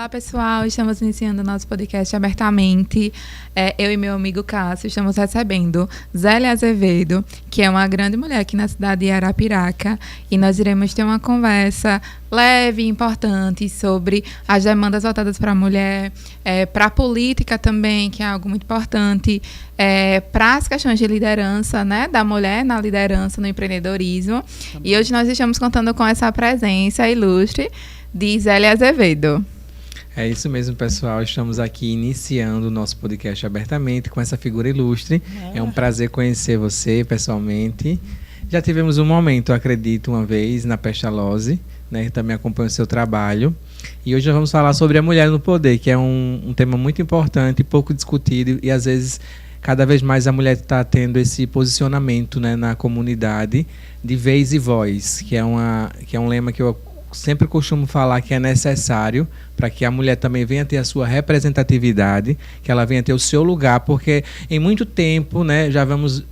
Olá, pessoal. Estamos iniciando o nosso podcast abertamente. Eu e meu amigo Cássio estamos recebendo Zélia Azevedo, que é uma grande mulher aqui na cidade de Arapiraca, e nós iremos ter uma conversa leve e importante sobre as demandas voltadas para a mulher, para a política também, que é algo muito importante, para as questões de liderança, né, da mulher na liderança, no empreendedorismo. E hoje nós estamos contando com essa presença ilustre de Zélia Azevedo. É isso mesmo, pessoal. Estamos aqui iniciando o nosso podcast abertamente com essa figura ilustre. É um prazer conhecer você pessoalmente. Já tivemos um momento, acredito, uma vez na Pestalozzi, né? Também acompanho o seu trabalho. E hoje nós vamos falar sobre a mulher no poder, que é um tema muito importante, pouco discutido e às vezes cada vez mais a mulher está tendo esse posicionamento, né, na comunidade de vez e voz, que é um lema que eu sempre costumo falar que é necessário para que a mulher também venha ter a sua representatividade, que ela venha ter o seu lugar, porque em muito tempo, né, já vamos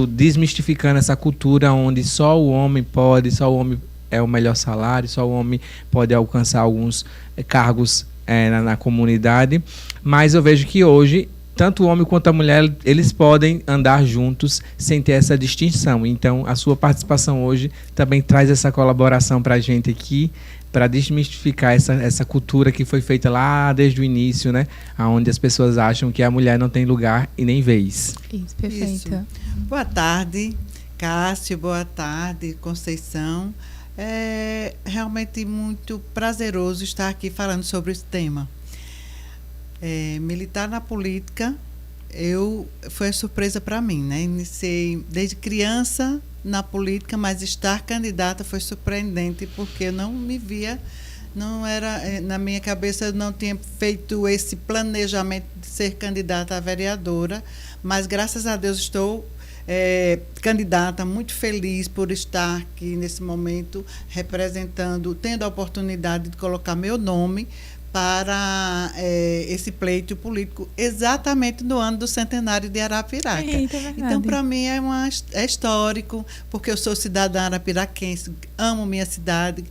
desmistificando essa cultura onde só o homem pode, só o homem é o melhor salário, só o homem pode alcançar alguns cargos na comunidade, mas eu vejo que hoje tanto o homem quanto a mulher, eles podem andar juntos sem ter essa distinção. Então, a sua participação hoje também traz essa colaboração para a gente aqui, para desmistificar essa cultura que foi feita lá desde o início, né? Onde as pessoas acham que a mulher não tem lugar e nem vez. Isso, perfeito. Isso. Boa tarde, Cássio. Boa tarde, Conceição. É realmente muito prazeroso estar aqui falando sobre esse tema. Militar na política foi surpresa para mim, né? Iniciei desde criança na política, mas estar candidata foi surpreendente porque eu não me via, não era na minha cabeça, eu não tinha feito esse planejamento de ser candidata a vereadora, mas graças a Deus estou candidata, muito feliz por estar aqui nesse momento representando, tendo a oportunidade de colocar meu nome para esse pleito político exatamente no ano do centenário de Arapiraca. Eita, então, para mim, é histórico, porque eu sou cidadã arapiraquense, amo minha cidade,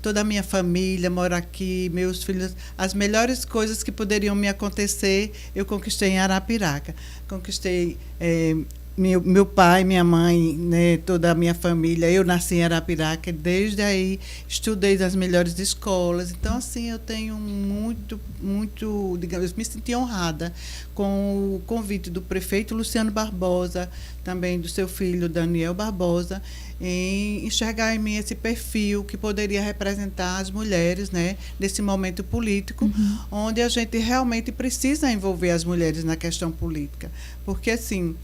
toda a minha família mora aqui, meus filhos, as melhores coisas que poderiam me acontecer, eu conquistei em Arapiraca. Conquistei meu pai, minha mãe, né, toda a minha família. Eu nasci em Arapiraca, desde aí estudei nas melhores escolas. Então, assim, eu tenho muito, digamos, me senti honrada com o convite do prefeito Luciano Barbosa, também do seu filho Daniel Barbosa, em enxergar em mim esse perfil que poderia representar as mulheres, né, nesse momento político, onde a gente realmente precisa envolver as mulheres na questão política. Porque, assim,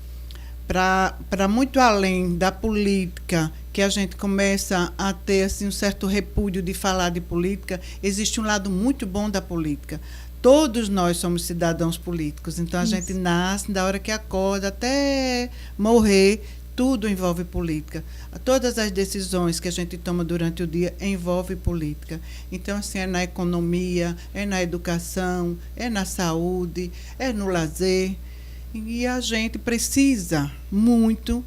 para muito além da política, que a gente começa a ter assim, um certo repúdio de falar de política, existe um lado muito bom da política. Todos nós somos cidadãos políticos, então a gente nasce, da hora que acorda até morrer, tudo envolve política. Todas as decisões que a gente toma durante o dia envolvem política. Então, assim, é na economia, é na educação, é na saúde, é no lazer. E a gente precisa muito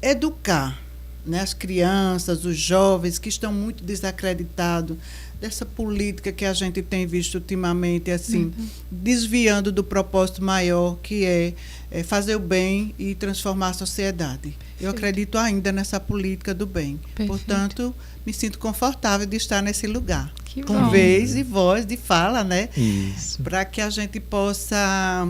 educar, né, as crianças, os jovens que estão muito desacreditados dessa política que a gente tem visto ultimamente, assim, desviando do propósito maior, que é fazer o bem e transformar a sociedade. Eu acredito ainda nessa política do bem. Perfeito. Portanto, me sinto confortável de estar nesse lugar. Que com bom. vez e voz de fala, né? Isso. Para que a gente possa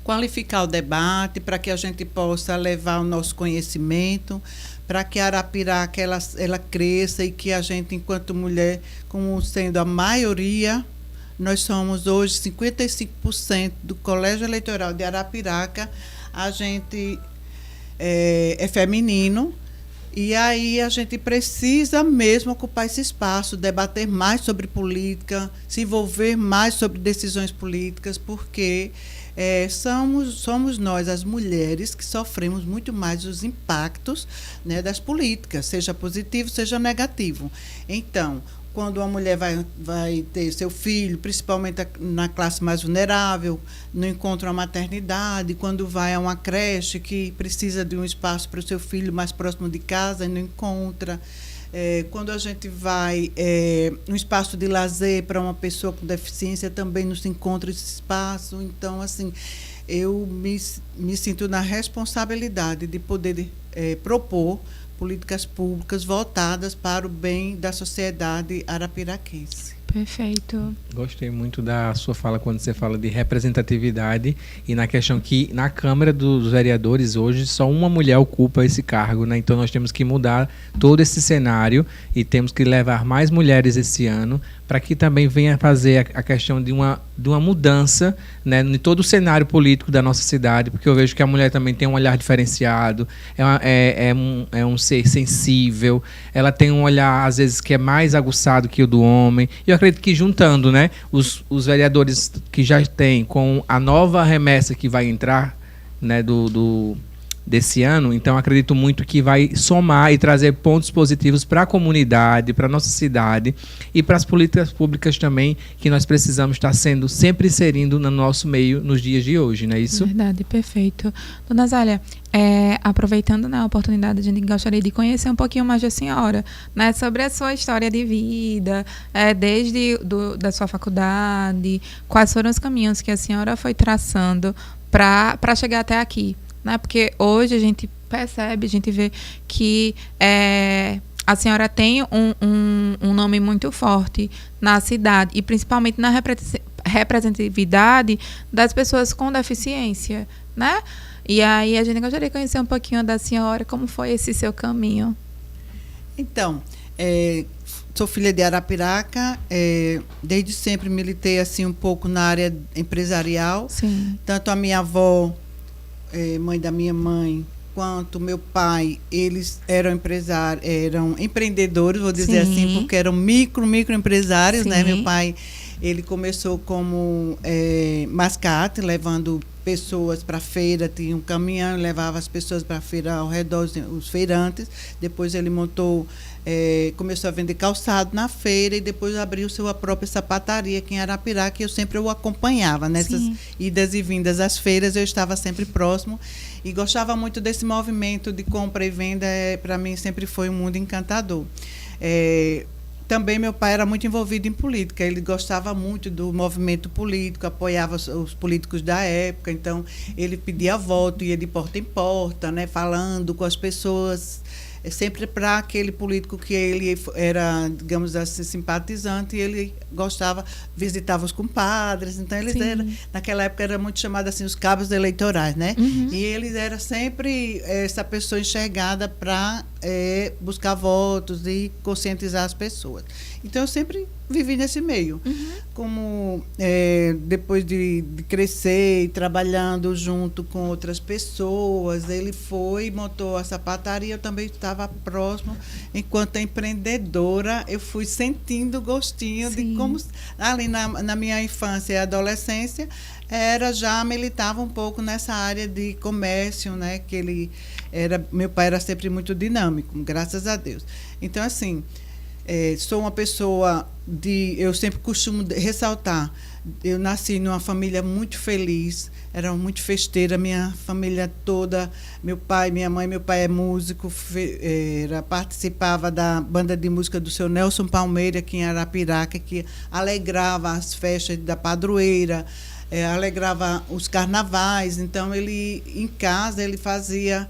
qualificar o debate, para que a gente possa levar o nosso conhecimento, para que a Arapiraca ela cresça e que a gente, enquanto mulher, como sendo a maioria, nós somos hoje 55% do Colégio Eleitoral de Arapiraca, a gente é feminino. E aí a gente precisa mesmo ocupar esse espaço, debater mais sobre política, se envolver mais sobre decisões políticas, porque somos nós, as mulheres, que sofremos muito mais os impactos, né, das políticas, seja positivo, seja negativo. Então, quando uma mulher vai ter seu filho, principalmente na classe mais vulnerável, não encontra uma maternidade, quando vai a uma creche que precisa de um espaço para o seu filho mais próximo de casa e não encontra, Quando a gente vai no espaço de lazer para uma pessoa com deficiência, também nos encontra esse espaço. Então, assim, eu me sinto na responsabilidade de poder propor políticas públicas voltadas para o bem da sociedade arapiraquense. Perfeito. Gostei muito da sua fala quando você fala de representatividade e na questão que na Câmara dos Vereadores hoje só uma mulher ocupa esse cargo, né? Então nós temos que mudar todo esse cenário e temos que levar mais mulheres esse ano para que também venha fazer a questão de uma mudança, né, em todo o cenário político da nossa cidade, porque eu vejo que a mulher também tem um olhar diferenciado, é um ser sensível, ela tem um olhar, às vezes, que é mais aguçado que o do homem. E eu acredito que juntando, né, os vereadores que já têm com a nova remessa que vai entrar, né, desse ano, então acredito muito que vai somar e trazer pontos positivos para a comunidade, para a nossa cidade e para as políticas públicas também, que nós precisamos estar sendo sempre inserindo no nosso meio nos dias de hoje, não é isso? Verdade, perfeito. Dona Zélia, aproveitando, né, a oportunidade, a gente gostaria de conhecer um pouquinho mais da senhora, né, sobre a sua história de vida, desde da sua faculdade, quais foram os caminhos que a senhora foi traçando para chegar até aqui. Né? Porque hoje a gente percebe, a gente vê que a senhora tem um nome muito forte na cidade e principalmente na representatividade das pessoas com deficiência, né? E aí a gente gostaria de conhecer um pouquinho da senhora, como foi esse seu caminho. Então, sou filha de Arapiraca, desde sempre militei assim um pouco na área empresarial. Sim. Tanto a minha avó, mãe da minha mãe, quanto meu pai, eles eram empresários, eram empreendedores, vou dizer Sim. assim, porque eram microempresários, Sim. né? Meu pai, ele começou como mascate, levando pessoas para a feira, tinha um caminhão, levava as pessoas para a feira ao redor, os feirantes. Depois ele começou a vender calçado na feira e depois abriu sua própria sapataria aqui em Arapiraca, que eu sempre o acompanhava nessas Sim. idas e vindas às feiras, eu estava sempre próximo e gostava muito desse movimento de compra e venda. Para mim sempre foi um mundo encantador. Também meu pai era muito envolvido em política, ele gostava muito do movimento político, apoiava os políticos da época, então ele pedia voto, ia de porta em porta, né, falando com as pessoas, sempre para aquele político que ele era, digamos assim, simpatizante, e ele gostava, visitava os compadres, então eles eram, naquela época era muito chamado assim, os cabos eleitorais, né? Uhum. E eles eram sempre essa pessoa enxergada para buscar votos e conscientizar as pessoas. Então eu sempre vivi nesse meio. Uhum. Como depois de crescer e trabalhando junto com outras pessoas, ele montou a sapataria, eu também estava próximo. Enquanto empreendedora, eu fui sentindo o gostinho Sim. de como, ali na minha infância e adolescência, já militava um pouco nessa área de comércio, né? Meu pai era sempre muito dinâmico, graças a Deus. Então, assim, sou uma pessoa eu sempre costumo ressaltar, eu nasci numa família muito feliz, era muito festeira, minha família toda, meu pai, minha mãe, meu pai é músico, participava da banda de música do seu Nelson Palmeira, aqui em Arapiraca, que alegrava as festas da padroeira, alegrava os carnavais. Então ele em casa ele fazia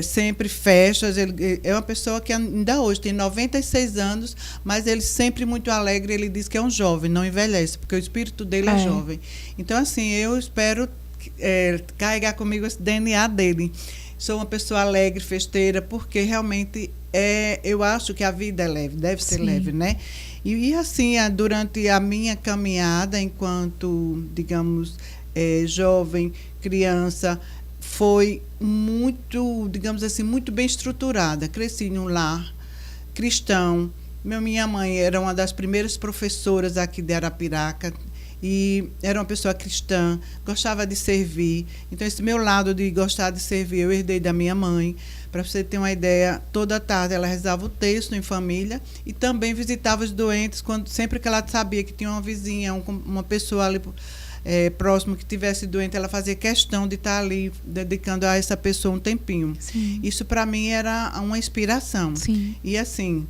sempre festas. Ele é uma pessoa que ainda hoje tem 96 anos, mas ele sempre muito alegre. Ele diz que é um jovem, não envelhece, porque o espírito dele é jovem. Então assim, eu espero carregar comigo esse DNA dele. Sou uma pessoa alegre, festeira, porque realmente eu acho que a vida é leve, deve ser leve, né? E assim, durante a minha caminhada, enquanto, digamos, jovem, criança, foi muito, digamos assim, muito bem estruturada. Cresci em um lar cristão. Minha mãe era uma das primeiras professoras aqui de Arapiraca e era uma pessoa cristã, gostava de servir. Então, esse meu lado de gostar de servir, eu herdei da minha mãe. Para você ter uma ideia, toda tarde ela rezava o texto em família e também visitava os doentes, sempre que ela sabia que tinha uma vizinha, uma pessoa ali próximo que tivesse doente, ela fazia questão de estar ali dedicando a essa pessoa um tempinho. Sim. Isso para mim era uma inspiração. Sim. E assim,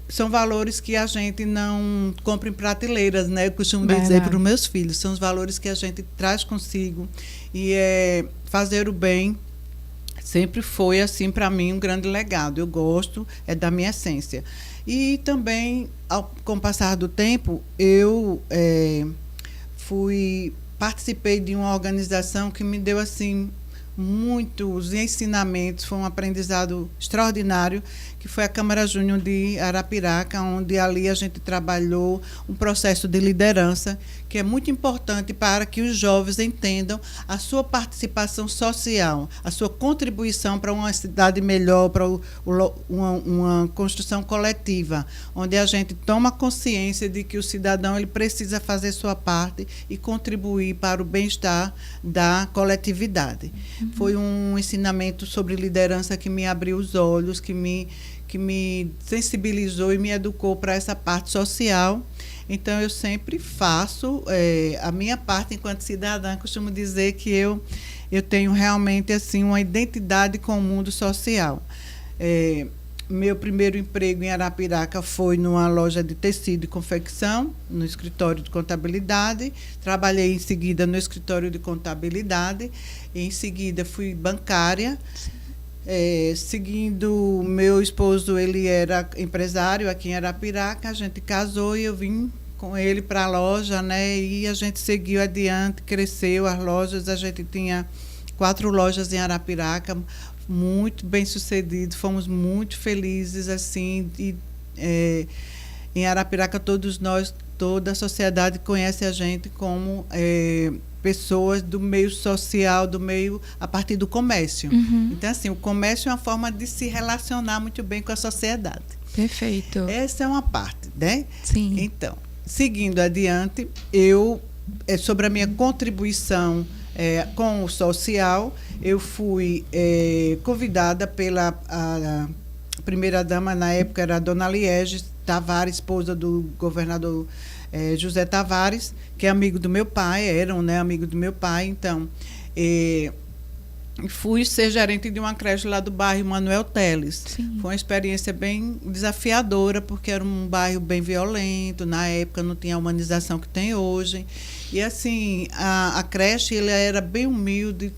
são valores que a gente não compra em prateleiras, né? Eu costumo dizer para os meus filhos, são os valores que a gente traz consigo. E fazer o bem sempre foi, assim, para mim, um grande legado. Eu gosto, é da minha essência. E também, com o passar do tempo, eu participei de uma organização que me deu, assim, muitos ensinamentos, foi um aprendizado extraordinário, que foi a Câmara Júnior de Arapiraca, onde ali a gente trabalhou um processo de liderança, que é muito importante para que os jovens entendam a sua participação social, a sua contribuição para uma cidade melhor, para uma construção coletiva, onde a gente toma consciência de que o cidadão ele precisa fazer sua parte e contribuir para o bem-estar da coletividade. Uhum. Foi um ensinamento sobre liderança que me abriu os olhos, que me sensibilizou e me educou para essa parte social. Então, eu sempre faço a minha parte enquanto cidadã. Costumo dizer que eu tenho realmente assim, uma identidade com o mundo social. Meu primeiro emprego em Arapiraca foi numa loja de tecido e confecção, no escritório de contabilidade. Trabalhei em seguida no escritório de contabilidade. Em seguida, fui bancária. Seguindo, meu esposo, ele era empresário aqui em Arapiraca, a gente casou e eu vim com ele para a loja, né? E a gente seguiu adiante, cresceu as lojas, a gente tinha 4 lojas em Arapiraca, muito bem sucedido, fomos muito felizes, assim, em Arapiraca todos nós, toda a sociedade conhece a gente como pessoas do meio social, do meio a partir do comércio. Uhum. Então, assim, o comércio é uma forma de se relacionar muito bem com a sociedade. Perfeito. Essa é uma parte, né? Sim. Então, seguindo adiante, sobre a minha contribuição com o social, eu fui convidada pela a primeira-dama, na época era a dona Liege Tavares, esposa do governador José Tavares, que é amigo do meu pai, amigo do meu pai. Então, fui ser gerente de uma creche lá do bairro Manuel Teles. Sim. Foi uma experiência bem desafiadora, porque era um bairro bem violento, na época não tinha a humanização que tem hoje. E assim, a creche ela era bem humilde,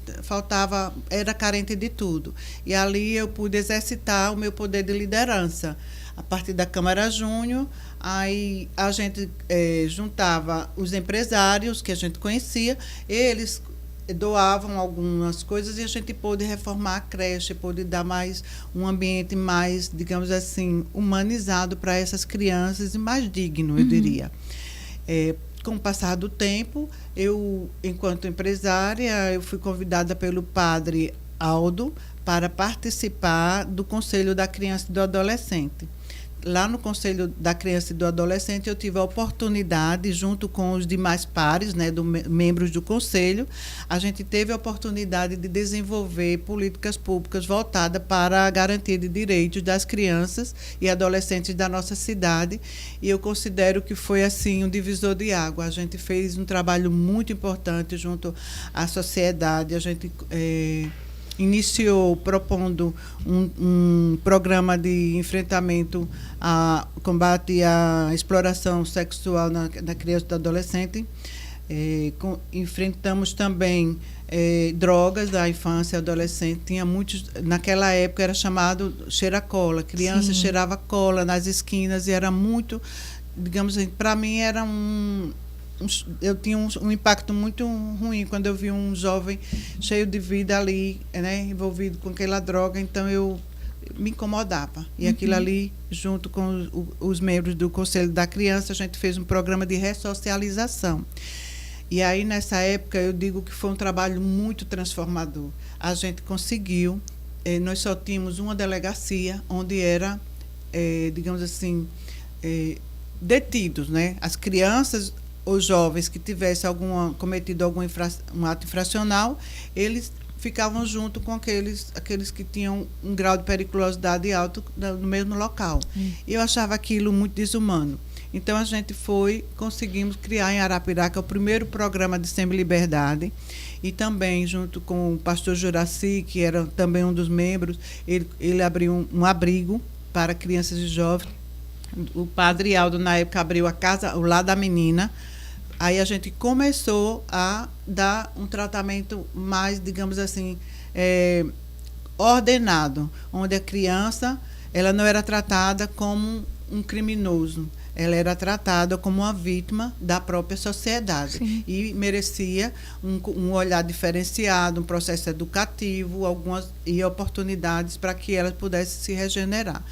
era carente de tudo. E ali eu pude exercitar o meu poder de liderança. A partir da Câmara Júnior, aí a gente juntava os empresários que a gente conhecia, eles doavam algumas coisas e a gente pôde reformar a creche, pôde dar um ambiente mais, digamos assim, humanizado para essas crianças e mais digno, eu diria. Com o passar do tempo, eu, enquanto empresária, eu fui convidada pelo padre Aldo para participar do Conselho da Criança e do Adolescente. Lá no Conselho da Criança e do Adolescente, eu tive a oportunidade, junto com os demais pares, né, membros do Conselho, a gente teve a oportunidade de desenvolver políticas públicas voltadas para a garantia de direitos das crianças e adolescentes da nossa cidade. E eu considero que foi assim um divisor de água. A gente fez um trabalho muito importante junto à sociedade. A gente iniciou propondo um programa de enfrentamento a combate à exploração sexual da criança e do adolescente. Enfrentamos também drogas da infância e adolescente. Tinha muitos, naquela época era chamado cheira-cola. Criança Sim. cheirava cola nas esquinas e era muito, digamos assim, para mim era eu tinha um impacto muito ruim quando eu vi um jovem cheio de vida ali, né, envolvido com aquela droga. Então eu me incomodava. E aquilo ali, junto com os membros do Conselho da Criança, a gente fez um programa de ressocialização. E aí, nessa época, eu digo que foi um trabalho muito transformador. A gente conseguiu, nós só tínhamos uma delegacia onde era, digamos assim, detidos, né? As crianças ou jovens que tivessem cometido algum ato infracional, eles ficavam junto com aqueles que tinham um grau de periculosidade alto no mesmo local. E eu achava aquilo muito desumano. Então a gente conseguimos criar em Arapiraca o primeiro programa de Semi-Liberdade, e também junto com o pastor Juraci, que era também um dos membros, ele abriu um abrigo para crianças e jovens. O padre Aldo, na época, abriu a casa, o Lar da Menina. Aí a gente começou a dar um tratamento mais, digamos assim, ordenado, onde a criança ela não era tratada como um criminoso, ela era tratada como uma vítima da própria sociedade. Sim. E merecia um olhar diferenciado, um processo educativo, algumas oportunidades para que ela pudesse se regenerar.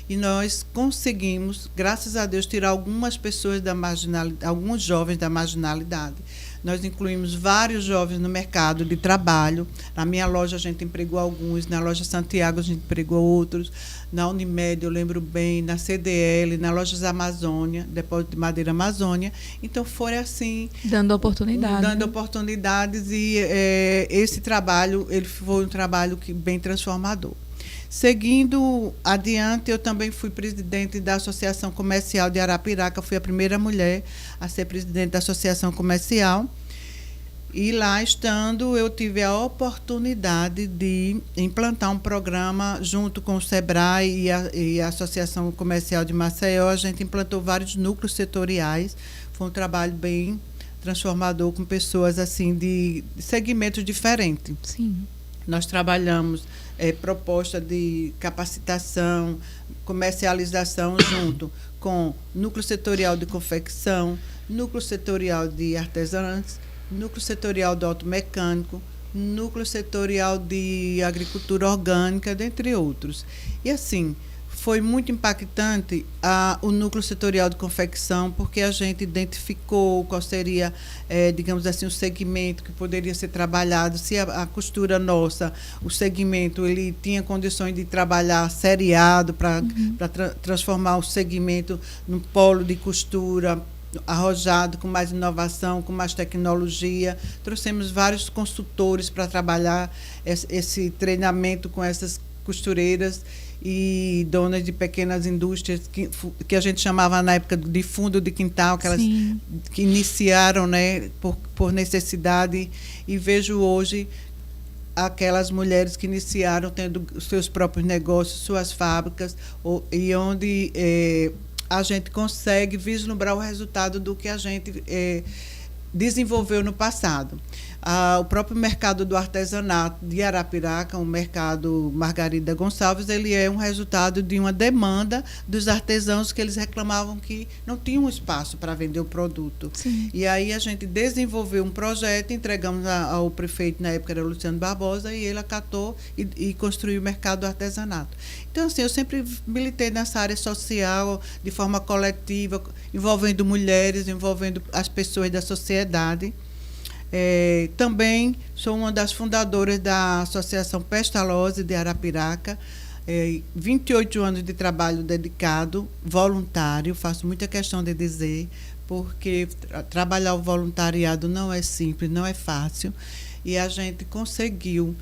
E nós conseguimos, graças a Deus, tirar algumas pessoas da marginalidade, alguns jovens da marginalidade. Nós incluímos vários jovens no mercado de trabalho. Na minha loja a gente empregou alguns, na loja Santiago a gente empregou outros, na Unimed, eu lembro bem, na CDL, na Lojas Amazônia, Depósito de Madeira Amazônia. Então, foi assim... Dando oportunidades. Dando oportunidades, e esse trabalho ele foi um trabalho bem transformador. Seguindo adiante, eu também fui presidente da Associação Comercial de Arapiraca, fui a primeira mulher a ser presidente da Associação Comercial. E lá estando, eu tive a oportunidade de implantar um programa junto com o SEBRAE e a Associação Comercial de Maceió. A gente implantou vários núcleos setoriais. Foi um trabalho bem transformador, com pessoas assim de segmentos diferentes. Sim. Nós trabalhamos proposta de capacitação, comercialização junto com núcleo setorial de confecção, núcleo setorial de artesãos, núcleo setorial do automecânico, núcleo setorial de agricultura orgânica, dentre outros. E assim, foi muito impactante o núcleo setorial de confecção, porque a gente identificou qual seria, digamos assim, o segmento que poderia ser trabalhado, se a costura nossa, o segmento, ele tinha condições de trabalhar seriado para transformar o segmento num polo de costura arrojado, com mais inovação, com mais tecnologia. Trouxemos vários consultores para trabalhar esse treinamento com essas costureiras e donas de pequenas indústrias que a gente chamava na época de fundo de quintal, que elas que iniciaram, né, por necessidade, e vejo hoje aquelas mulheres que iniciaram tendo os seus próprios negócios, suas fábricas, e onde a gente consegue vislumbrar o resultado do que a gente desenvolveu no passado. O próprio mercado do artesanato de Arapiraca, o mercado Margarida Gonçalves, ele é um resultado de uma demanda dos artesãos, que eles reclamavam que não tinham espaço para vender o produto. Sim. E aí a gente desenvolveu um projeto, entregamos ao prefeito, na época era Luciano Barbosa, e ele acatou e construiu o mercado do artesanato. Então, assim, eu sempre militei nessa área social, de forma coletiva, envolvendo mulheres, envolvendo as pessoas da sociedade. Também sou uma das fundadoras da Associação Pestalozzi de Arapiraca. 28 anos de trabalho dedicado, voluntário, faço muita questão de dizer, porque trabalhar o voluntariado não é simples, não é fácil, e a gente conseguiu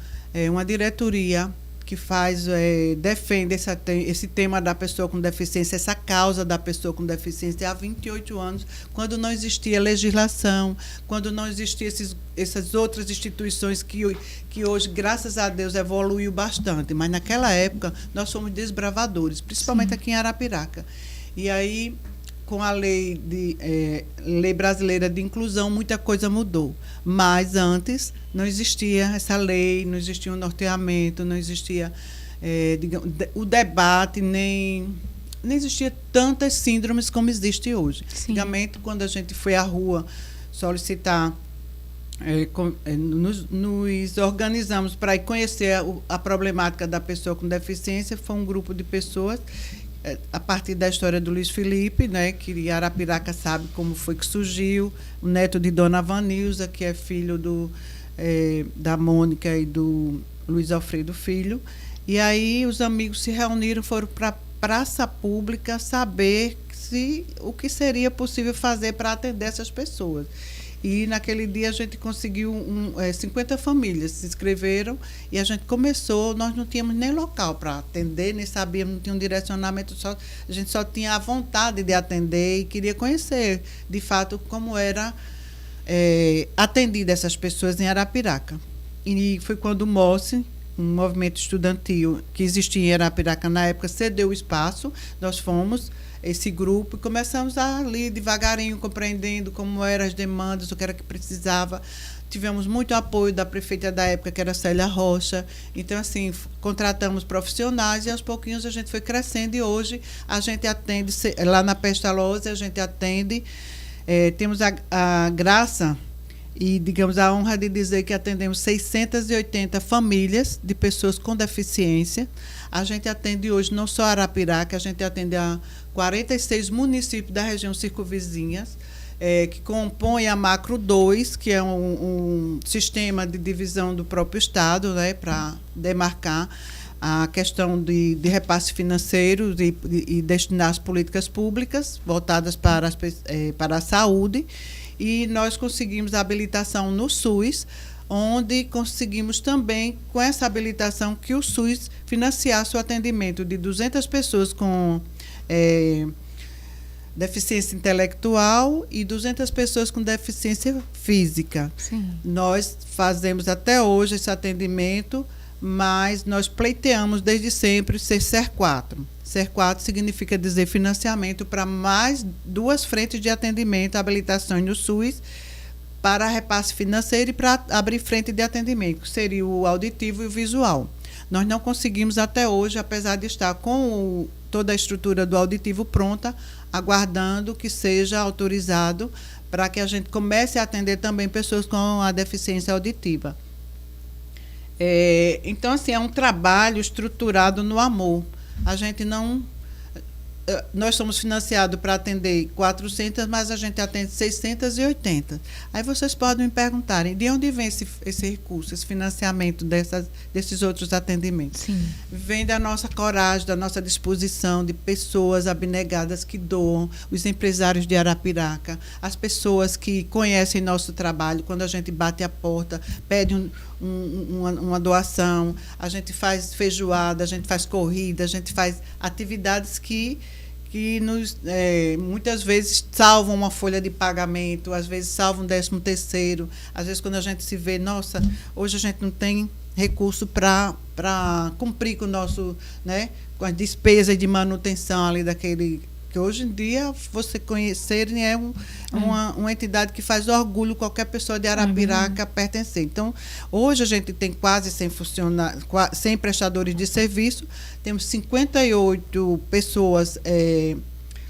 uma diretoria que defende esse tema da pessoa com deficiência, essa causa da pessoa com deficiência há 28 anos, quando não existia legislação, quando não existiam essas outras instituições que hoje, graças a Deus, evoluiu bastante. Mas naquela época nós fomos desbravadores, principalmente aqui em Arapiraca. E aí, com a lei brasileira de inclusão, muita coisa mudou. Mas antes não existia essa lei, não existia um norteamento, não existia o debate, nem existia tantas síndromes como existe hoje. Sim. Antigamente, quando a gente foi à rua solicitar, nos organizamos para ir conhecer a problemática da pessoa com deficiência. Foi um grupo de pessoas, a partir da história do Luiz Felipe, né, que Arapiraca sabe como foi que surgiu, o neto de Dona Vanilza, que é filho da Mônica e do Luiz Alfredo Filho. E aí os amigos se reuniram, foram para a praça pública saber o que seria possível fazer para atender essas pessoas. E naquele dia a gente conseguiu 50 famílias se inscreveram e a gente começou, nós não tínhamos nem local para atender, nem sabíamos, não tinha um direcionamento, a gente só tinha a vontade de atender e queria conhecer, de fato, como era atendida essas pessoas em Arapiraca. E foi quando o MOSSE, um movimento estudantil que existia em Arapiraca na época, cedeu o espaço, nós fomos esse grupo e começamos ali devagarinho, compreendendo como eram as demandas, o que era que precisava. Tivemos muito apoio da prefeita da época, que era Célia Rocha. Então, assim, contratamos profissionais e aos pouquinhos a gente foi crescendo e hoje a gente atende, lá na Pestalozzi, a gente atende, temos a graça e, digamos, a honra de dizer que atendemos 680 famílias de pessoas com deficiência. A gente atende hoje não só Arapiraca, a gente atende a 46 municípios da região circunvizinhas, que compõem a Macro 2, que é um sistema de divisão do próprio Estado, né, para demarcar a questão de repasse financeiro e destinar as políticas públicas voltadas para a saúde. E nós conseguimos a habilitação no SUS, onde conseguimos também, com essa habilitação, que o SUS financiasse o atendimento de 200 pessoas com deficiência intelectual e 200 pessoas com deficiência física. Sim. Nós fazemos até hoje esse atendimento, mas nós pleiteamos desde sempre ser SER 4. SER 4 significa dizer financiamento para mais 2 frentes de atendimento, habilitações no SUS, para repasse financeiro e para abrir frente de atendimento, que seria o auditivo e o visual. Nós não conseguimos até hoje, apesar de estar com toda a estrutura do auditivo pronta, aguardando que seja autorizado para que a gente comece a atender também pessoas com a deficiência auditiva. Então, assim, é um trabalho estruturado no amor. A gente não... Nós somos financiados para atender 400, mas a gente atende 680. Aí vocês podem me perguntarem, de onde vem esse recurso, esse financiamento desses outros atendimentos? Sim. Vem da nossa coragem, da nossa disposição, de pessoas abnegadas que doam, os empresários de Arapiraca, as pessoas que conhecem nosso trabalho, quando a gente bate a porta, pede uma doação, a gente faz feijoada, a gente faz corrida, a gente faz atividades que nos, muitas vezes salvam uma folha de pagamento, às vezes salvam um 13º, às vezes quando a gente se vê, nossa, hoje a gente não tem recurso para cumprir com o nosso, né, com as despesas de manutenção ali daquele... que hoje em dia, você conhecerem, uma entidade que faz orgulho qualquer pessoa de Arapiraca pertencer. Então, hoje a gente tem quase 100 prestadores de serviço, temos 58 pessoas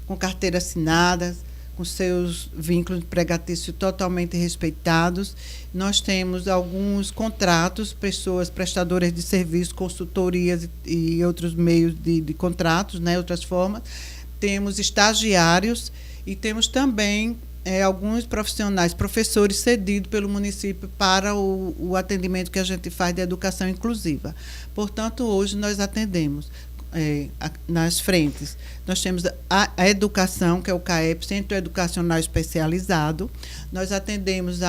com carteira assinada, com seus vínculos empregatícios totalmente respeitados. Nós temos alguns contratos, pessoas prestadoras de serviço, consultorias e outros meios de contratos, né, outras formas. Temos estagiários e temos também alguns profissionais, professores cedidos pelo município para o atendimento que a gente faz de educação inclusiva. Portanto, hoje nós atendemos nas frentes. Nós temos a educação, que é o CAEP, Centro Educacional Especializado. Nós atendemos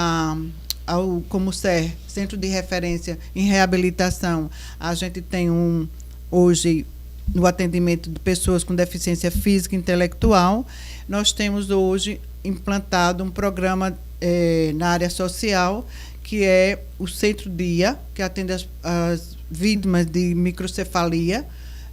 como SER, Centro de Referência em Reabilitação. A gente tem hoje... no atendimento de pessoas com deficiência física e intelectual. Nós temos hoje implantado um programa na área social, que é o Centro Dia, que atende as vítimas de microcefalia.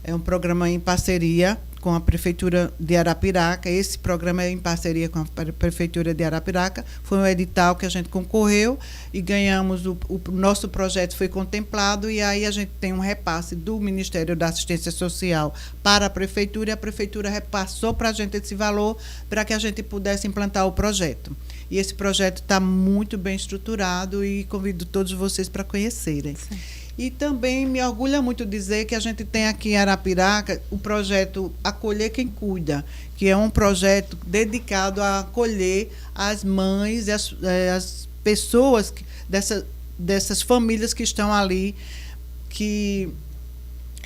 É um programa em parceria com a Prefeitura de Arapiraca. Esse programa é em parceria com a Prefeitura de Arapiraca. Foi um edital que a gente concorreu e ganhamos, o nosso projeto foi contemplado, e aí a gente tem um repasse do Ministério da Assistência Social para a Prefeitura, e a Prefeitura repassou para a gente esse valor para que a gente pudesse implantar o projeto. E esse projeto está muito bem estruturado e convido todos vocês para conhecerem. Sim. E também me orgulha muito dizer que a gente tem aqui em Arapiraca o projeto Acolher Quem Cuida, que é um projeto dedicado a acolher as mães e as pessoas dessas famílias que estão ali, que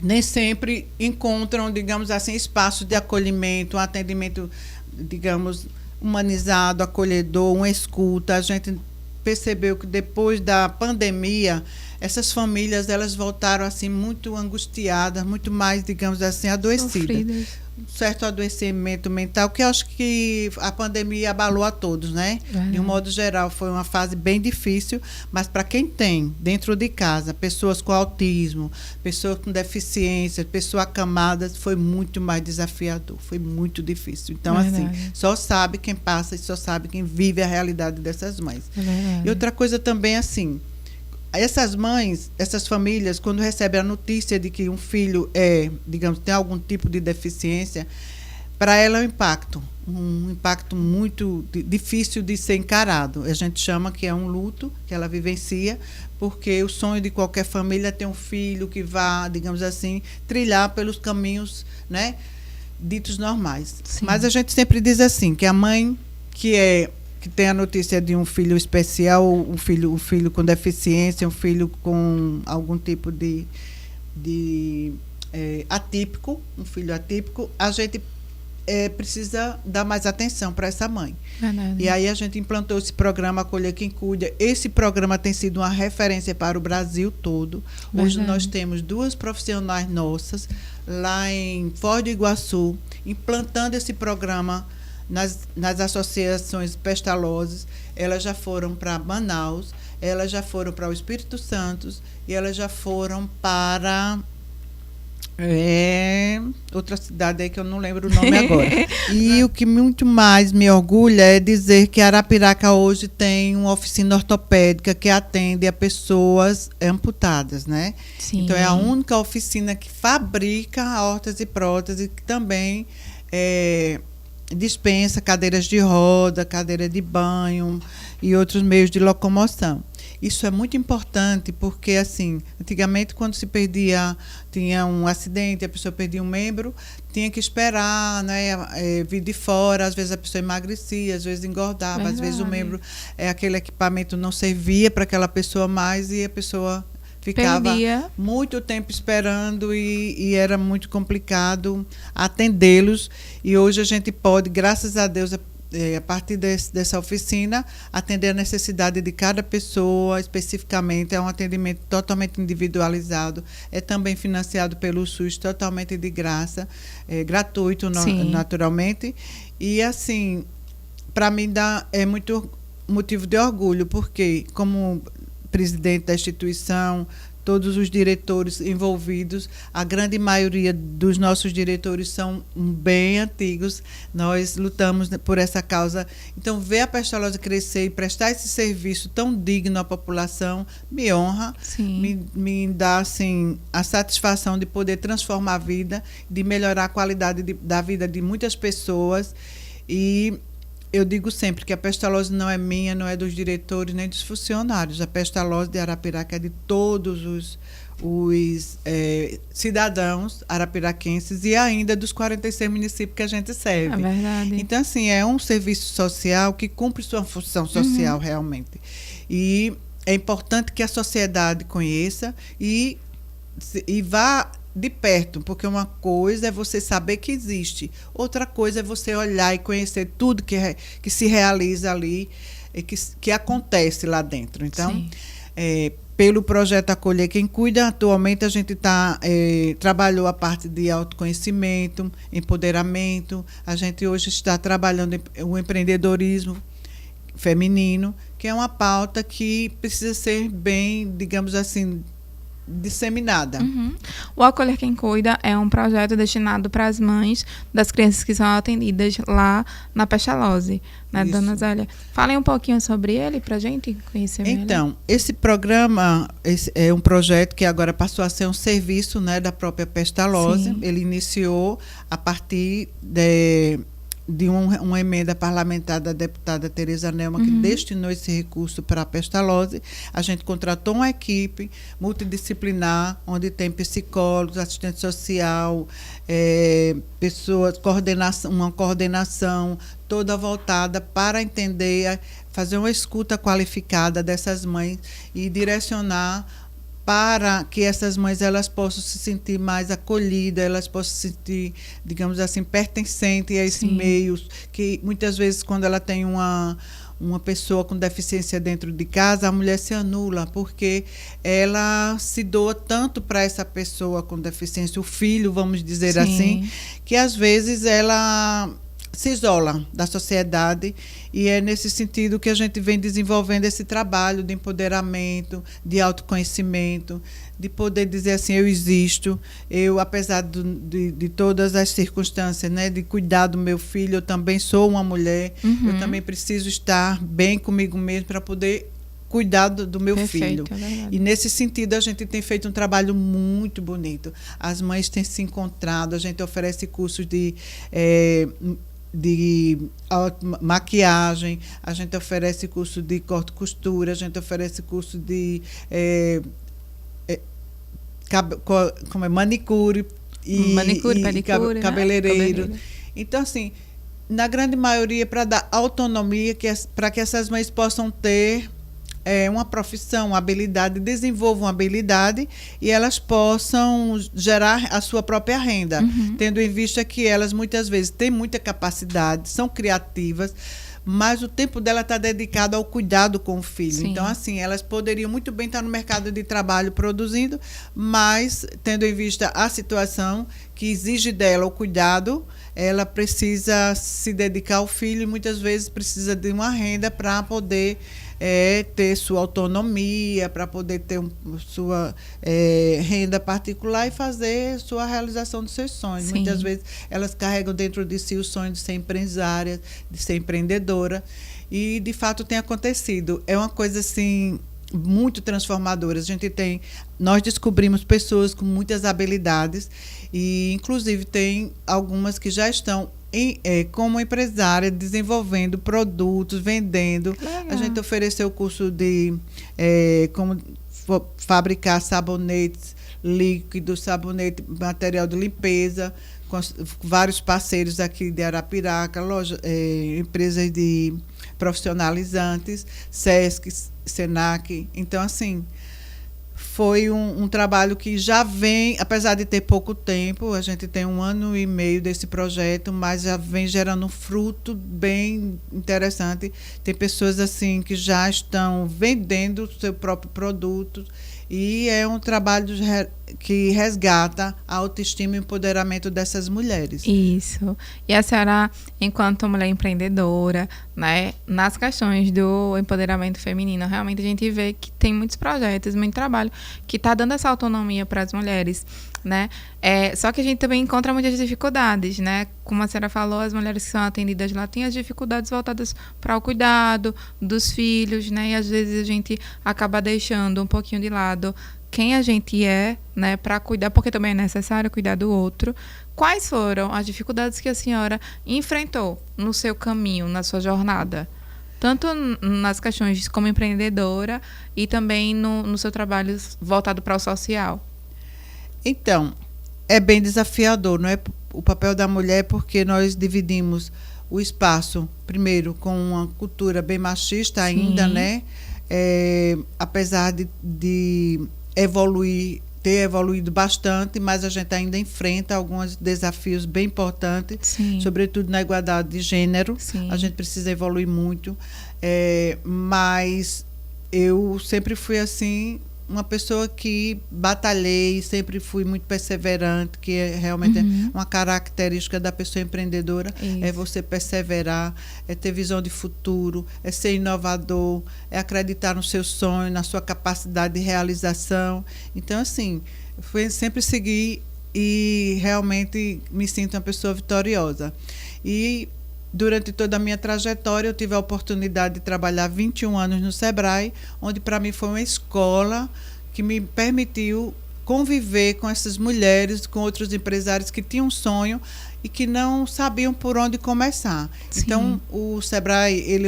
nem sempre encontram, digamos assim, espaço de acolhimento, um atendimento, digamos, humanizado, acolhedor, uma escuta. A gente percebeu que depois da pandemia, essas famílias elas voltaram assim muito angustiadas, muito mais, digamos assim, adoecidas. Sofridas. Um certo adoecimento mental, que eu acho que a pandemia abalou a todos, né? Verdade. De um modo geral, foi uma fase bem difícil, mas para quem tem dentro de casa pessoas com autismo, pessoas com deficiência, pessoas acamadas, foi muito mais desafiador, foi muito difícil. Então, Verdade. assim, só sabe quem passa e só sabe quem vive a realidade dessas mães. É verdade. E outra coisa também, assim, essas mães, essas famílias, quando recebem a notícia de que um filho tem algum tipo de deficiência, para ela é um impacto muito difícil de ser encarado. A gente chama que é um luto que ela vivencia, porque o sonho de qualquer família é ter um filho que vá, digamos assim, trilhar pelos caminhos, né, ditos normais. Sim. Mas a gente sempre diz assim, que a mãe que tem a notícia de um filho especial, um filho com deficiência, um filho com algum tipo de atípico, um filho atípico, a gente precisa dar mais atenção para essa mãe. Verdade. E aí a gente implantou esse programa Acolher Quem Cuida. Esse programa tem sido uma referência para o Brasil todo. Hoje Verdade. nós temos 2 profissionais nossas lá em Foz do Iguaçu, implantando esse programa nas associações Pestalozes. Elas já foram para Manaus, elas já foram para o Espírito Santo e elas já foram para outra cidade aí que eu não lembro o nome agora. E o que muito mais me orgulha é dizer que Arapiraca hoje tem uma oficina ortopédica que atende a pessoas amputadas, né? Sim. Então é a única oficina que fabrica órteses e próteses, que também dispensa cadeiras de roda, cadeira de banho e outros meios de locomoção. Isso é muito importante porque, assim, antigamente quando tinha um acidente, a pessoa perdia um membro, tinha que esperar, né, vir de fora, às vezes a pessoa emagrecia, às vezes engordava, Verdade. às vezes o membro, aquele equipamento não servia para aquela pessoa mais e a pessoa ficava muito tempo esperando e era muito complicado atendê-los. E hoje a gente pode, graças a Deus, a partir dessa oficina, atender a necessidade de cada pessoa especificamente. É um atendimento totalmente individualizado, é também financiado pelo SUS, totalmente de graça, gratuito, naturalmente. E, assim, para mim é muito motivo de orgulho, porque, como presidente da instituição, todos os diretores envolvidos, a grande maioria dos nossos diretores são bem antigos. Nós lutamos por essa causa. Então, ver a Pestalozzi crescer e prestar esse serviço tão digno à população me honra, me dá, assim, a satisfação de poder transformar a vida, de melhorar a qualidade da vida de muitas pessoas. E eu digo sempre que a Pestalozzi não é minha, não é dos diretores nem dos funcionários. A Pestalozzi de Arapiraca é de todos os cidadãos arapiraquenses e ainda dos 46 municípios que a gente serve. É verdade. Então, assim, é um serviço social que cumpre sua função social realmente. E é importante que a sociedade conheça e vá de perto, porque uma coisa é você saber que existe, outra coisa é você olhar e conhecer tudo que se realiza ali, que acontece lá dentro. Então, pelo projeto Acolher Quem Cuida, atualmente a gente trabalhou a parte de autoconhecimento, empoderamento. A gente hoje está trabalhando o empreendedorismo feminino, que é uma pauta que precisa ser bem, digamos assim, disseminada. O Acolher Quem Cuida é um projeto destinado para as mães das crianças que são atendidas lá na Pestalozzi, né, Dona Zélia? Falem um pouquinho sobre ele para a gente conhecer melhor. Então, esse programa é um projeto que agora passou a ser um serviço, né, da própria Pestalozzi. Ele iniciou a partir de uma emenda parlamentar da deputada Tereza Nelma, que destinou esse recurso para a Pestalozzi. A gente contratou uma equipe multidisciplinar, onde tem psicólogos, assistente social, pessoas, uma coordenação toda voltada para entender, fazer uma escuta qualificada dessas mães e direcionar para que essas mães elas possam se sentir mais acolhidas, elas possam se sentir, digamos assim, pertencentes a esse meio, que muitas vezes quando ela tem uma pessoa com deficiência dentro de casa, a mulher se anula, porque ela se doa tanto para essa pessoa com deficiência, o filho, vamos dizer assim, que às vezes ela se isola da sociedade, e é nesse sentido que a gente vem desenvolvendo esse trabalho de empoderamento, de autoconhecimento, de poder dizer assim, eu existo, eu, apesar de todas as circunstâncias, né, de cuidar do meu filho, eu também sou uma mulher, eu também preciso estar bem comigo mesmo para poder cuidar do meu filho. E nesse sentido a gente tem feito um trabalho muito bonito. As mães têm se encontrado, a gente oferece cursos de maquiagem, a gente oferece curso de corte e costura, a gente oferece curso de manicure e pedicure, cabeleireiro. Né? Então, assim, na grande maioria, para dar autonomia, para que essas mães possam ter uma profissão, uma habilidade, desenvolvam uma habilidade e elas possam gerar a sua própria renda, tendo em vista que elas muitas vezes têm muita capacidade, são criativas, mas o tempo dela está dedicado ao cuidado com o filho. Então, assim, elas poderiam muito bem estar no mercado de trabalho produzindo, mas tendo em vista a situação que exige dela o cuidado, ela precisa se dedicar ao filho e muitas vezes precisa de uma renda para poder ter sua autonomia, para poder ter sua renda particular e fazer sua realização dos seus sonhos. Muitas vezes elas carregam dentro de si o sonho de ser empresária, de ser empreendedora, e de fato tem acontecido. É uma coisa assim muito transformadora. Nós descobrimos pessoas com muitas habilidades e inclusive tem algumas que já estão como empresária, desenvolvendo produtos, vendendo. A gente ofereceu o curso de como fabricar sabonetes líquidos, sabonete, material de limpeza, com vários parceiros aqui de Arapiraca, empresas de profissionalizantes, SESC, SENAC. Então, assim, foi um trabalho que já vem, apesar de ter pouco tempo, a gente tem 1 ano e meio desse projeto, mas já vem gerando um fruto bem interessante. Tem pessoas assim que já estão vendendo o seu próprio produto, e é um trabalho que resgata a autoestima e o empoderamento dessas mulheres. Isso. E a senhora, enquanto mulher empreendedora, né, nas questões do empoderamento feminino, realmente a gente vê que tem muitos projetos, muito trabalho que está dando essa autonomia para as mulheres, né? Só que a gente também encontra muitas dificuldades, né? Como a senhora falou, as mulheres que são atendidas lá têm as dificuldades voltadas para o cuidado dos filhos, né? E às vezes a gente acaba deixando um pouquinho de lado quem a gente é, né, para cuidar, porque também é necessário cuidar do outro. Quais foram as dificuldades que a senhora enfrentou no seu caminho, na sua jornada? Tanto nas questões como empreendedora e também no seu trabalho voltado para o social. Então, é bem desafiador, não é? O papel da mulher, porque nós dividimos o espaço, primeiro, com uma cultura bem machista ainda, né? Apesar de ter evoluído bastante, mas a gente ainda enfrenta alguns desafios bem importantes, sobretudo na igualdade de gênero. A gente precisa evoluir muito, mas eu sempre fui assim, uma pessoa que batalhei, sempre fui muito perseverante, que é realmente uma característica da pessoa empreendedora. Isso. É você perseverar, é ter visão de futuro, é ser inovador, é acreditar no seu sonho, na sua capacidade de realização. Então, assim, sempre segui e realmente me sinto uma pessoa vitoriosa. E durante toda a minha trajetória, eu tive a oportunidade de trabalhar 21 anos no Sebrae, onde para mim foi uma escola que me permitiu conviver com essas mulheres, com outros empresários que tinham um sonho e que não sabiam por onde começar. Sim. Então, o Sebrae ele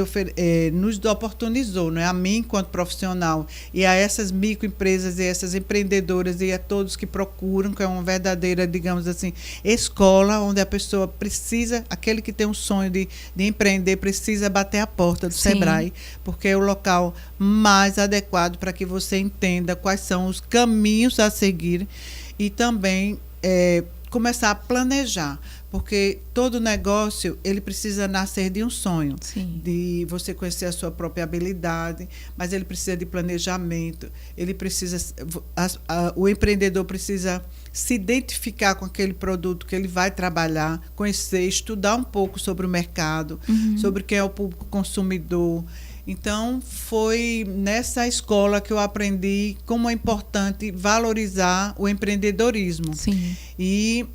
nos oportunizou, né, a mim enquanto profissional e a essas microempresas e essas empreendedoras e a todos que procuram, que é uma verdadeira, digamos assim, escola onde a pessoa precisa, aquele que tem um sonho de empreender, precisa bater a porta do Sim. Sebrae, porque é o local mais adequado para que você entenda quais são os caminhos a seguir e também começar a planejar, porque todo negócio ele precisa nascer de um sonho, Sim. de você conhecer a sua própria habilidade, mas ele precisa de planejamento, ele precisa, o empreendedor precisa se identificar com aquele produto que ele vai trabalhar, conhecer, estudar um pouco sobre o mercado, sobre quem é o público consumidor. Então, foi nessa escola que eu aprendi como é importante valorizar o empreendedorismo. Sim. E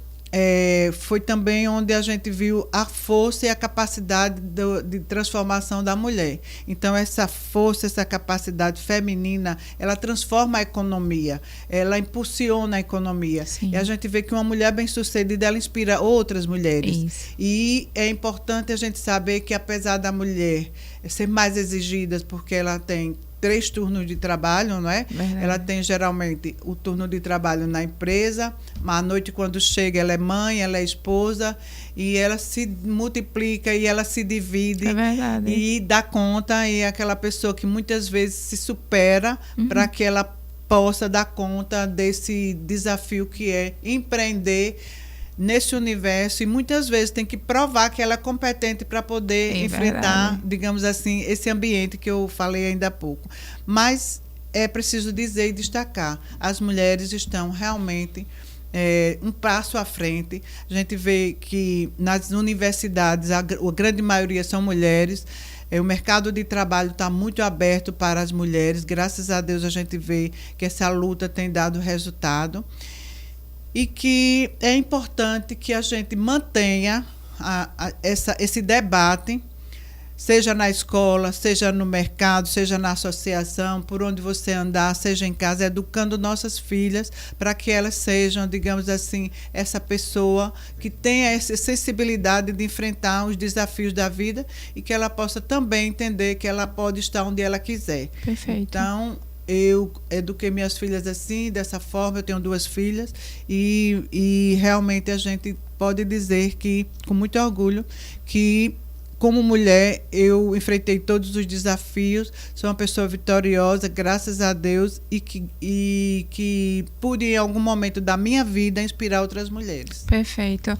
foi também onde a gente viu a força e a capacidade de transformação da mulher. Então, essa força, essa capacidade feminina, ela transforma a economia, ela impulsiona a economia. Sim. E a gente vê que uma mulher bem-sucedida, ela inspira outras mulheres. Isso. E é importante a gente saber que, apesar da mulher ser mais exigida, porque ela tem 3 turnos de trabalho, não é? Verdade. Ela tem geralmente o turno de trabalho na empresa, mas à noite quando chega ela é mãe, ela é esposa e ela se multiplica e ela se divide. É verdade. E dá conta, e é aquela pessoa que muitas vezes se supera para que ela possa dar conta desse desafio que é empreender nesse universo, e muitas vezes tem que provar que ela é competente para poder enfrentar, verdade, digamos assim, esse ambiente que eu falei ainda há pouco. Mas é preciso dizer e destacar, as mulheres estão realmente um passo à frente. A gente vê que nas universidades a grande maioria são mulheres. O mercado de trabalho está muito aberto para as mulheres. Graças a Deus a gente vê que essa luta tem dado resultado. E que é importante que a gente mantenha esse debate, seja na escola, seja no mercado, seja na associação, por onde você andar, seja em casa, educando nossas filhas para que elas sejam, digamos assim, essa pessoa que tenha essa sensibilidade de enfrentar os desafios da vida e que ela possa também entender que ela pode estar onde ela quiser. Perfeito. Então, eu eduquei minhas filhas assim, dessa forma. Eu tenho 2 filhas e realmente a gente pode dizer que, com muito orgulho, que como mulher eu enfrentei todos os desafios, sou uma pessoa vitoriosa, graças a Deus, e que pude em algum momento da minha vida inspirar outras mulheres. Perfeito.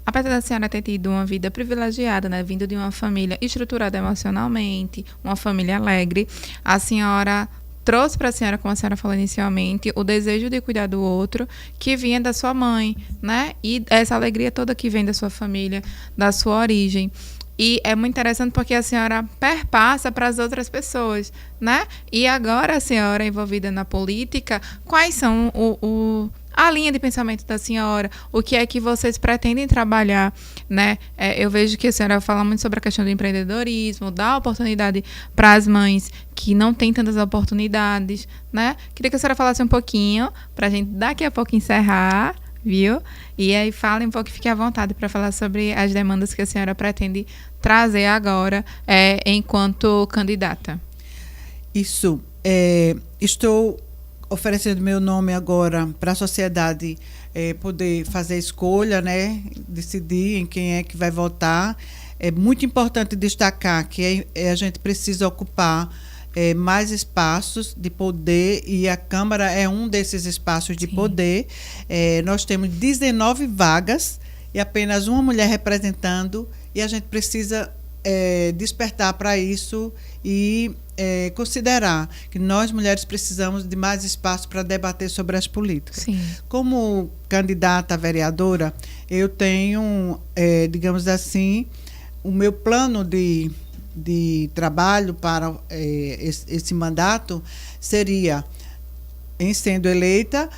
Apesar da senhora ter tido uma vida privilegiada, né, vindo de uma família estruturada emocionalmente, uma família alegre, a senhora trouxe para a senhora, como a senhora falou inicialmente, o desejo de cuidar do outro que vinha da sua mãe, né? E essa alegria toda que vem da sua família, da sua origem. E é muito interessante porque a senhora perpassa para as outras pessoas, né? E agora a senhora envolvida na política, quais são a linha de pensamento da senhora? O que é que vocês pretendem trabalhar, né? Eu vejo que a senhora fala muito sobre a questão do empreendedorismo, dar oportunidade para as mães que não têm tantas oportunidades, né? Queria que a senhora falasse um pouquinho, para a gente daqui a pouco encerrar, viu? E aí fale um pouco, fique à vontade para falar sobre as demandas que a senhora pretende trazer agora enquanto candidata. Isso. Estou oferecendo meu nome agora para a sociedade poder fazer a escolha, né? Decidir em quem é que vai votar. É muito importante destacar que a gente precisa ocupar mais espaços de poder, e a Câmara é um desses espaços de poder. Nós temos 19 vagas e apenas uma mulher representando, e a gente precisa despertar para isso e considerar que nós, mulheres, precisamos de mais espaço para debater sobre as políticas. Sim. Como candidata a vereadora, eu tenho, digamos assim, o meu plano de trabalho para esse mandato seria, em sendo eleita,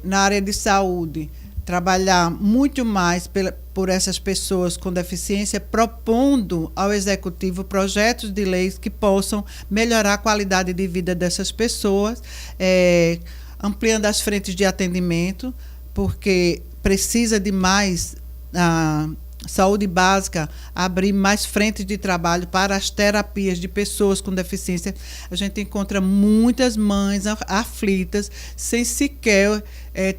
na área de saúde, trabalhar muito mais por essas pessoas com deficiência, propondo ao Executivo projetos de leis que possam melhorar a qualidade de vida dessas pessoas, ampliando as frentes de atendimento, porque precisa de mais a saúde básica abrir mais frentes de trabalho para as terapias de pessoas com deficiência, a gente encontra muitas mães aflitas sem sequer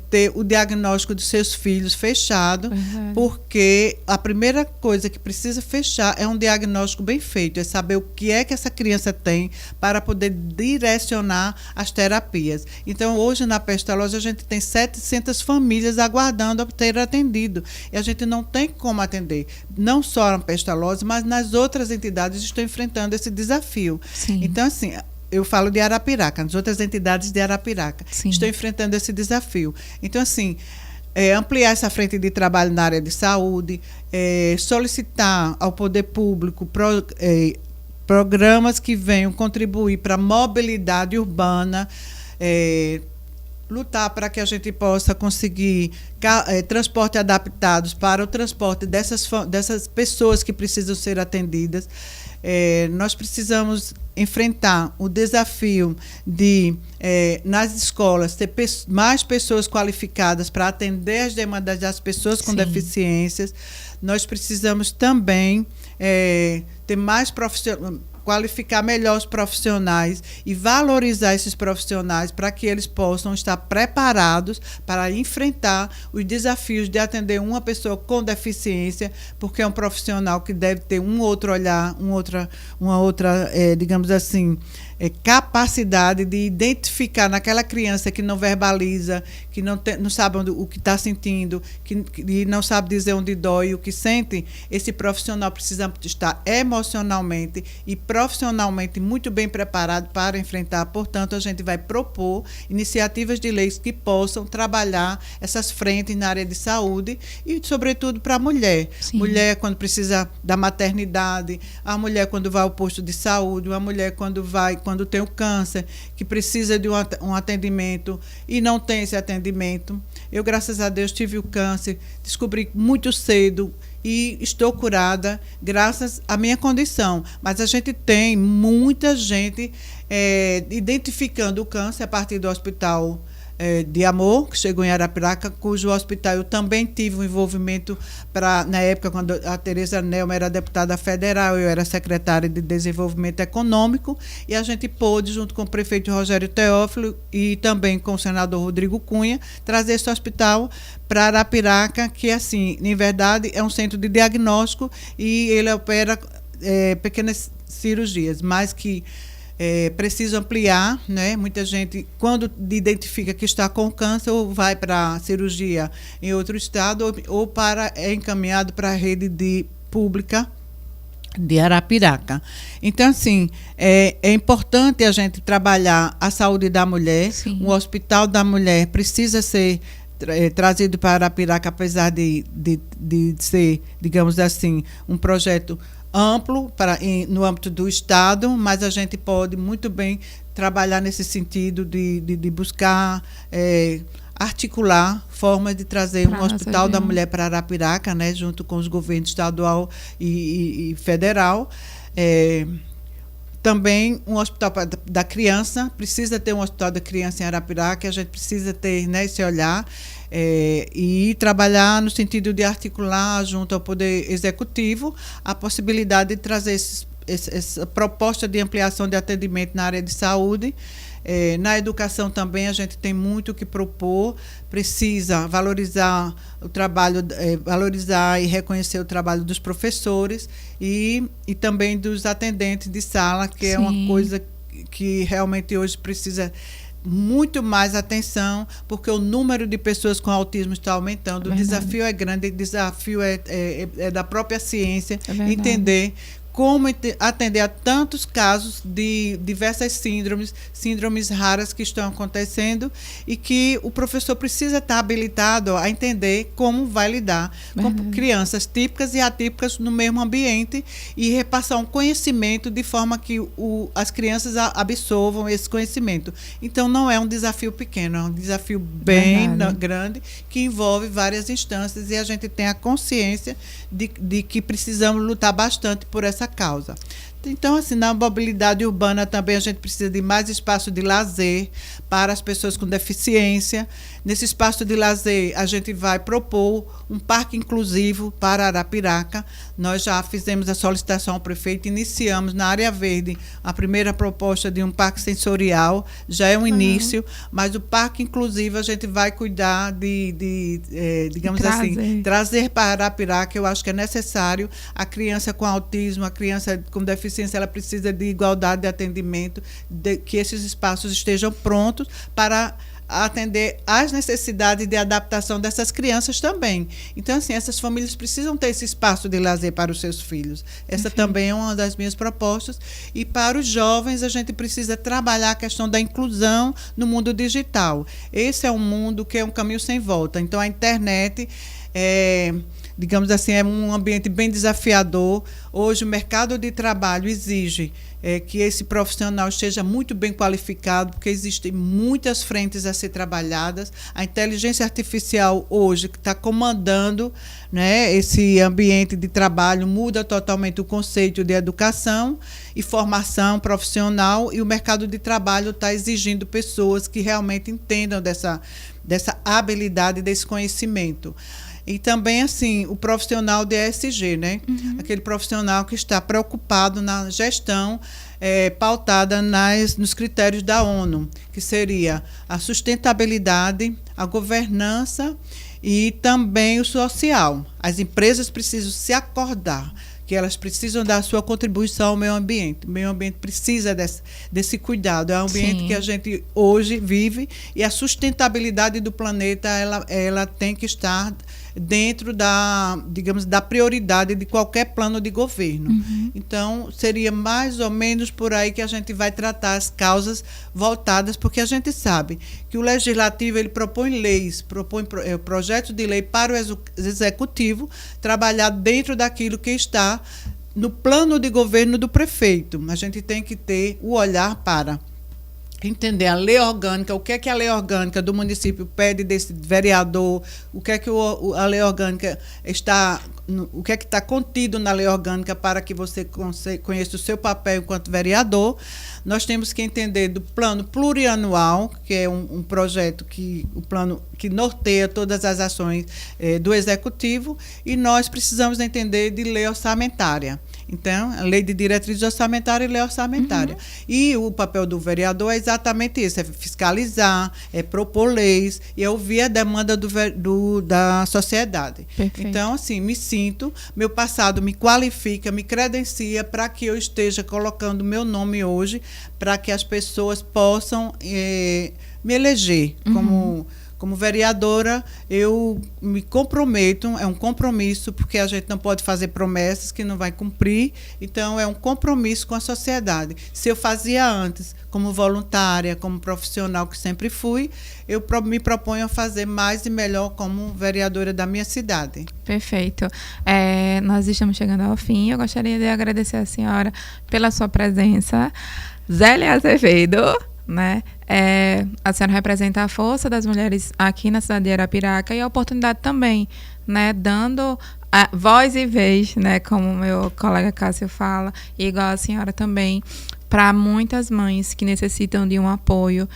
ter o diagnóstico dos seus filhos fechado, porque a primeira coisa que precisa fechar é um diagnóstico bem feito, é saber o que é que essa criança tem para poder direcionar as terapias. Então, hoje na Pestalozzi a gente tem 700 famílias aguardando ter atendido, e a gente não tem como atender, não só na Pestalozzi, mas nas outras entidades estão enfrentando esse desafio. Sim. Então, assim, eu falo de Arapiraca, as outras entidades de Arapiraca estão enfrentando esse desafio. Então, assim, ampliar essa frente de trabalho na área de saúde, solicitar ao poder público programas que venham contribuir para a mobilidade urbana, lutar para que a gente possa conseguir transporte adaptados para o transporte dessas pessoas que precisam ser atendidas. Nós precisamos enfrentar o desafio de, nas escolas, ter mais pessoas qualificadas para atender as demandas das pessoas com deficiências. Nós precisamos também ter mais qualificar melhor os profissionais e valorizar esses profissionais para que eles possam estar preparados para enfrentar os desafios de atender uma pessoa com deficiência, porque é um profissional que deve ter um outro olhar, uma outra digamos assim, capacidade de identificar naquela criança que não verbaliza, que não sabe o que está sentindo, que não sabe dizer onde dói, o que sente. Esse profissional precisa estar emocionalmente e profissionalmente muito bem preparado para enfrentar. Portanto, a gente vai propor iniciativas de leis que possam trabalhar essas frentes na área de saúde e, sobretudo, para a mulher. Sim. Mulher quando precisa da maternidade, a mulher quando vai ao posto de saúde, a mulher quando tem o câncer, que precisa de um atendimento e não tem esse atendimento. Eu, graças a Deus, tive o câncer, descobri muito cedo e estou curada graças à minha condição. Mas a gente tem muita gente identificando o câncer a partir do hospital de Amor, que chegou em Arapiraca, cujo hospital eu também tive um envolvimento na época, quando a Tereza Nelma era deputada federal, eu era secretária de Desenvolvimento Econômico, e a gente pôde, junto com o prefeito Rogério Teófilo e também com o senador Rodrigo Cunha, trazer esse hospital para Arapiraca, que, assim, em verdade, é um centro de diagnóstico e ele opera pequenas cirurgias, mas que preciso ampliar, né? Muita gente, quando identifica que está com câncer, ou vai para a cirurgia em outro estado, ou é encaminhado para a rede pública de Arapiraca. Então, assim, é importante a gente trabalhar a saúde da mulher. Sim. O Hospital da Mulher precisa ser trazido para Arapiraca, apesar de ser, digamos assim, um projeto amplo no âmbito do Estado, mas a gente pode muito bem trabalhar nesse sentido de buscar articular formas de trazer um Hospital da Mulher para Arapiraca, né, junto com os governos estadual e federal. Também um hospital da criança, precisa ter um hospital da criança em Arapiraca, a gente precisa ter, né, esse olhar e trabalhar no sentido de articular junto ao Poder Executivo a possibilidade de trazer essa proposta de ampliação de atendimento na área de saúde. Na educação também a gente tem muito o que propor, precisa valorizar o trabalho, valorizar e reconhecer o trabalho dos professores e também dos atendentes de sala, que Sim. é uma coisa que realmente hoje precisa muito mais atenção, porque o número de pessoas com autismo está aumentando. O desafio é grande, o desafio é da própria ciência, entender como atender a tantos casos de diversas síndromes raras que estão acontecendo e que o professor precisa estar habilitado a entender como vai lidar com crianças típicas e atípicas no mesmo ambiente e repassar um conhecimento de forma que as crianças absorvam esse conhecimento. Então, não é um desafio pequeno, é um desafio bem grande que envolve várias instâncias e a gente tem a consciência de que precisamos lutar bastante por essa causa. Então, assim, na mobilidade urbana também a gente precisa de mais espaço de lazer para as pessoas com deficiência. Nesse espaço de lazer, a gente vai propor um parque inclusivo para Arapiraca. Nós já fizemos a solicitação ao prefeito, iniciamos na área verde a primeira proposta de um parque sensorial, já é um início, mas o parque inclusivo a gente vai cuidar digamos assim, trazer para Arapiraca. Eu acho que é necessário. A criança com autismo, a criança com deficiência, ela precisa de igualdade de atendimento, que esses espaços estejam prontos para atender às necessidades de adaptação dessas crianças também. Então, assim, essas famílias precisam ter esse espaço de lazer para os seus filhos. Essa também é uma das minhas propostas. E para os jovens, a gente precisa trabalhar a questão da inclusão no mundo digital. Esse é um mundo que é um caminho sem volta. Então, a internet digamos assim, é um ambiente bem desafiador. Hoje, o mercado de trabalho exige que esse profissional esteja muito bem qualificado, porque existem muitas frentes a ser trabalhadas. A inteligência artificial hoje que está comandando, né, esse ambiente de trabalho, muda totalmente o conceito de educação e formação profissional, e o mercado de trabalho está exigindo pessoas que realmente entendam dessa habilidade, desse conhecimento. E também, assim, o profissional de ESG, né? Aquele profissional que está preocupado na gestão pautada nos critérios da ONU, que seria a sustentabilidade, a governança e também o social. As empresas precisam se acordar que elas precisam dar a sua contribuição ao meio ambiente. O meio ambiente precisa desse cuidado. É um ambiente que a gente hoje vive, e a sustentabilidade do planeta ela tem que estar dentro digamos, da prioridade de qualquer plano de governo. Então, seria mais ou menos por aí que a gente vai tratar as causas voltadas, porque a gente sabe que o legislativo ele propõe leis, propõe projetos de lei para o executivo trabalhar dentro daquilo que está no plano de governo do prefeito. A gente tem que ter o olhar para entender a lei orgânica, o que é que a lei orgânica do município pede desse vereador, o que é que a lei orgânica o que é que está contido na lei orgânica para que você conheça o seu papel enquanto vereador. Nós temos que entender do plano plurianual, que é um projeto o plano que norteia todas as ações do executivo, e nós precisamos entender de lei orçamentária. Então, a lei de diretrizes orçamentárias e lei orçamentária. E o papel do vereador é exatamente isso, é fiscalizar, é propor leis e é ouvir a demanda da sociedade. Perfeito. Então, assim, meu passado me qualifica, me credencia para que eu esteja colocando meu nome hoje, para que as pessoas possam me eleger como vereadora. Eu me comprometo, é um compromisso, porque a gente não pode fazer promessas que não vai cumprir, então é um compromisso com a sociedade. Se eu fazia antes, como voluntária, como profissional que sempre fui, eu me proponho a fazer mais e melhor como vereadora da minha cidade. Perfeito. Nós estamos chegando ao fim. Eu gostaria de agradecer a senhora pela sua presença. Zélia Azevedo, né? A senhora representa a força das mulheres aqui na cidade de Arapiraca e a oportunidade também, né, dando voz e vez, né, como meu colega Cássio fala, e igual a senhora também, para muitas mães que necessitam de um apoio,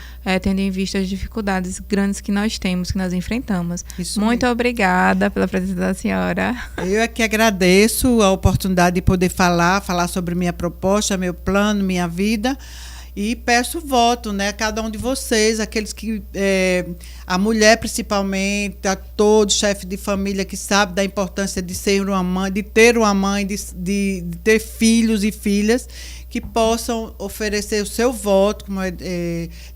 tendo em vista as dificuldades grandes que nós temos, que nós enfrentamos. Isso Muito mesmo. Obrigada pela presença da senhora. Eu é que agradeço a oportunidade de poder falar sobre minha proposta, meu plano, minha vida. E peço voto, né, a cada um de vocês, aqueles que, a mulher principalmente, a todo chefe de família que sabe da importância de ser uma mãe, de ter uma mãe, de ter filhos e filhas, que possam oferecer o seu voto,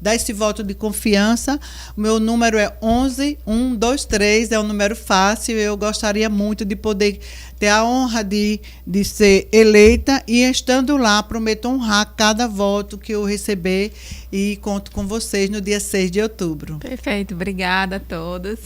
dar esse voto de confiança. O meu número é 11123, é um número fácil. Eu gostaria muito de poder ter a honra de ser eleita, e estando lá, prometo honrar cada voto que eu receber, e conto com vocês no dia 6 de outubro. Perfeito, obrigada a todos.